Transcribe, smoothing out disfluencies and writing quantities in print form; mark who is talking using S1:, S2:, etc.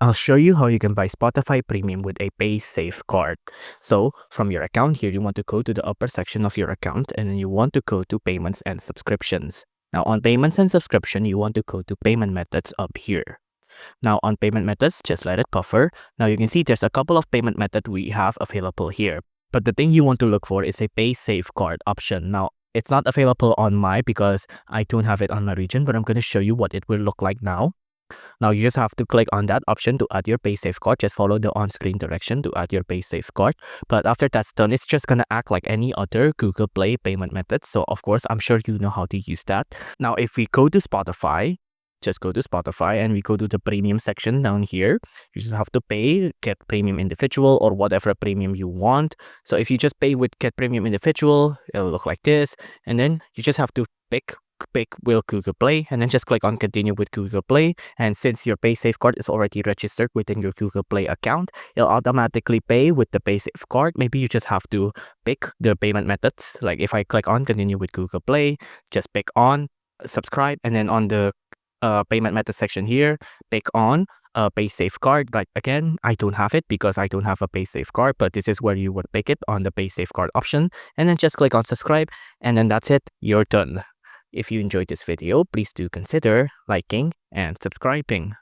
S1: I'll show you how you can buy Spotify Premium with a Paysafecard. So from your account here, you want to go to the upper section of your account and then you want to go to payments and subscriptions. Now on payments and subscription, you want to go to payment methods up here. Now on payment methods, just let it buffer. Now you can see there's a couple of payment methods we have available here. But the thing you want to look for is a Paysafecard option. Now it's not available on my because I don't have it on my region, but I'm going to show you what it will look like now. Now you just have to click on that option to add your Paysafecard. Just follow the on-screen direction to add your Paysafecard. But after that's done, it's just gonna act like any other Google Play payment method. So of course, I'm sure you know how to use that. Now if we go to Spotify, just go to Spotify and we go to the premium section down here. You just have to pay, get premium individual or whatever premium you want. So if you just pay with get premium individual, it'll look like this. And then you just have to pick will Google Play and then just click on continue with Google Play. And since your Paysafecard is already registered within your Google Play account, it'll automatically pay with the Paysafecard. Maybe you just have to pick the payment methods. Like if I click on continue with Google Play, just pick on subscribe, and then on the payment method section here, pick on Paysafecard. Like again, I don't have it because I don't have a Paysafecard, but this is where you would pick it on the Paysafecard option, and then just click on subscribe, and then that's it, you're done. If you enjoyed this video, please do consider liking and subscribing.